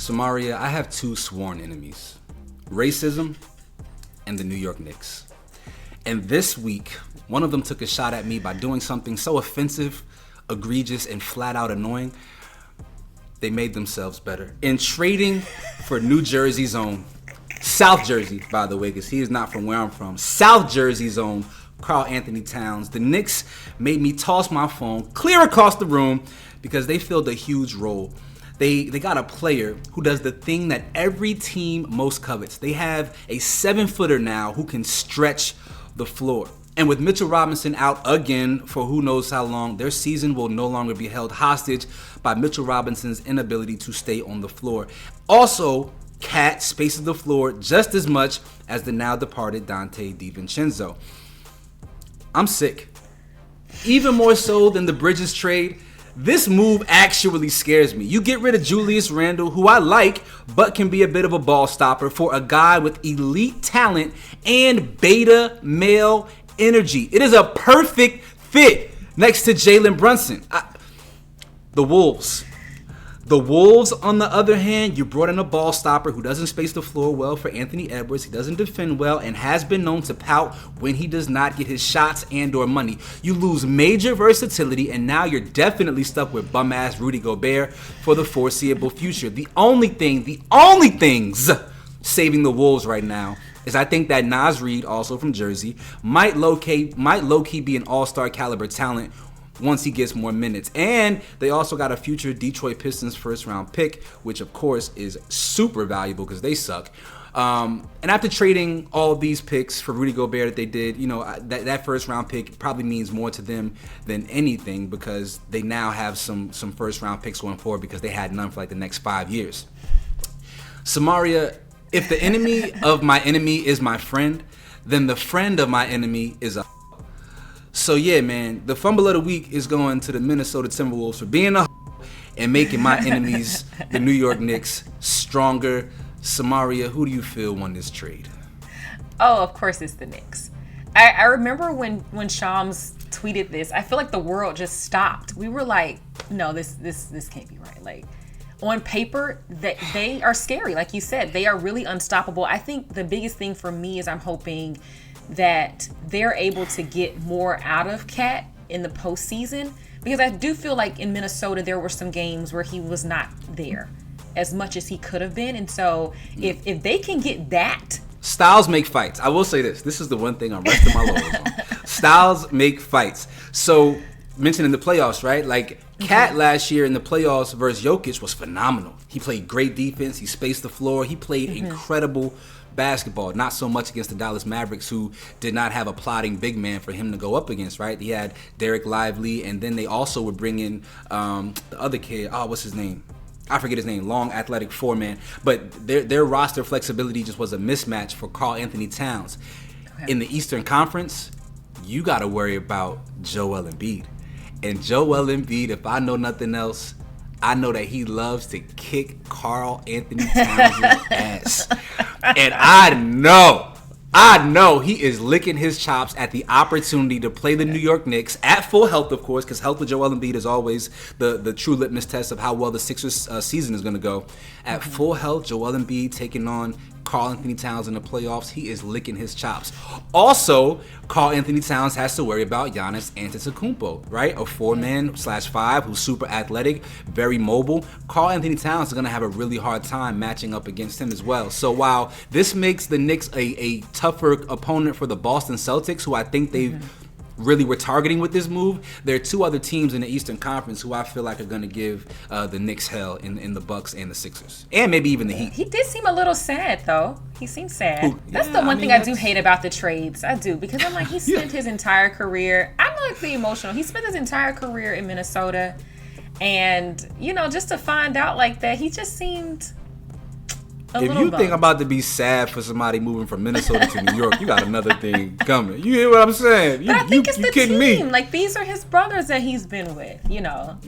Samaria, I have two sworn enemies. Racism and the New York Knicks. And this week, one of them took a shot at me by doing something so offensive, egregious, and flat out annoying. They made themselves better. In trading for New Jersey's own, South Jersey, by the way, because he is not from where I'm from, South Jersey's own Karl-Anthony Towns, the Knicks made me toss my phone clear across the room because they filled a huge role. They got a player who does the thing that every team most covets. They have a 7-footer now who can stretch the floor. And with Mitchell Robinson out again for who knows how long, their season will no longer be held hostage by Mitchell Robinson's inability to stay on the floor. Also, Cat spaces the floor just as much as the now departed Dante DiVincenzo. I'm sick. Even more so than the Bridges trade, this move actually scares me. You get rid of Julius Randle, who I like, but can be a bit of a ball stopper, for a guy with elite talent and beta male energy. It is a perfect fit next to Jalen Brunson. The Wolves, on the other hand, you brought in a ball stopper who doesn't space the floor well for Anthony Edwards. He doesn't defend well and has been known to pout when he does not get his shots and or money. You lose major versatility, and now you're definitely stuck with bum-ass Rudy Gobert for the foreseeable future. The only things saving the Wolves right now is I think that Naz Reid, also from Jersey, might low-key be an all-star caliber talent once he gets more minutes. And they also got a future Detroit Pistons first-round pick, which of course is super valuable because they suck. And after trading all of these picks for Rudy Gobert that they did, that first-round pick probably means more to them than anything because they now have some first-round picks going forward because they had none for like the next 5 years. Samaria, if the enemy of my enemy is my friend, then the friend of my enemy is a... So yeah, man, the fumble of the week is going to the Minnesota Timberwolves for being a and making my enemies, the New York Knicks, stronger. Samaria, who do you feel won this trade? Oh, of course it's the Knicks. I remember when Shams tweeted this, I feel like the world just stopped. We were like, no, this can't be right. Like, on paper, they are scary. Like you said, they are really unstoppable. I think the biggest thing for me is I'm hoping that they're able to get more out of Cat in the postseason, because I do feel like in Minnesota there were some games where he was not there as much as he could have been. And so if they can get that. Styles make fights. I will say this. This is the one thing I'm resting my laurels on. Styles make fights. So, mentioning the playoffs, right? Like, Cat last year in the playoffs versus Jokic was phenomenal. He played great defense. He spaced the floor. He played incredible basketball. Not so much against the Dallas Mavericks, who did not have a plotting big man for him to go up against, right? He had Derek Lively, and then they also would bring in the other kid. Oh, what's his name? I forget his name. Long, athletic four-man. But their roster flexibility just was a mismatch for Karl-Anthony Towns. Okay. In the Eastern Conference, you got to worry about Joel Embiid. And Joel Embiid, if I know nothing else, I know that he loves to kick Karl-Anthony Towns' ass. And I know he is licking his chops at the opportunity to play the New York Knicks at full health, of course, because health with Joel Embiid is always the true litmus test of how well the Sixers season is going to go. At full health, Joel Embiid taking on Karl-Anthony Towns in the playoffs, he is licking his chops. Also, Karl-Anthony Towns has to worry about Giannis Antetokounmpo, right? A 4-man/5 who's super athletic, very mobile. Karl-Anthony Towns is going to have a really hard time matching up against him as well. So while this makes the Knicks a tougher opponent for the Boston Celtics, who I think they've really were targeting with this move, there are two other teams in the Eastern Conference who I feel like are going to give the Knicks hell in the Bucks and the Sixers, and maybe even the Heat. He did seem a little sad, though. He seemed sad. That's the one thing I do hate about the trades. I do, because I'm like, he spent his entire career. I'm like the emotional. He spent his entire career in Minnesota, and just to find out like that, he just seemed. If you think I'm about to be sad for somebody moving from Minnesota to New York, you got another thing coming. You hear what I'm saying? But I think it's the kidding team. Me. Like, these are his brothers that he's been with,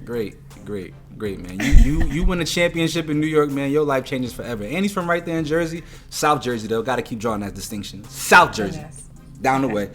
Great, man. You win a championship in New York, man, your life changes forever. And he's from right there in Jersey. South Jersey, though. Got to keep drawing that distinction. South Jersey. down the way.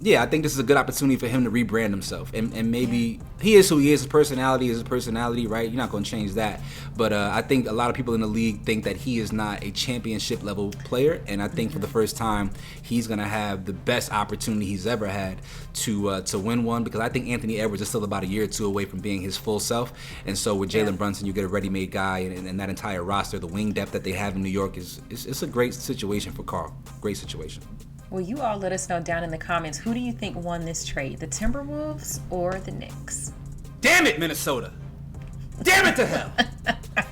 Yeah, I think this is a good opportunity for him to rebrand himself, and maybe he is who he is. His personality is his personality, right? You're not going to change that. But I think a lot of people in the league think that he is not a championship level player, and I think for the first time he's going to have the best opportunity he's ever had to win one, because I think Anthony Edwards is still about a year or two away from being his full self, and so with Jalen Brunson, you get a ready-made guy, and that entire roster, the wing depth that they have in New York it's a great situation for Karl. Great situation. Well, you all let us know down in the comments, who do you think won this trade, the Timberwolves or the Knicks? Damn it, Minnesota! Damn it to hell!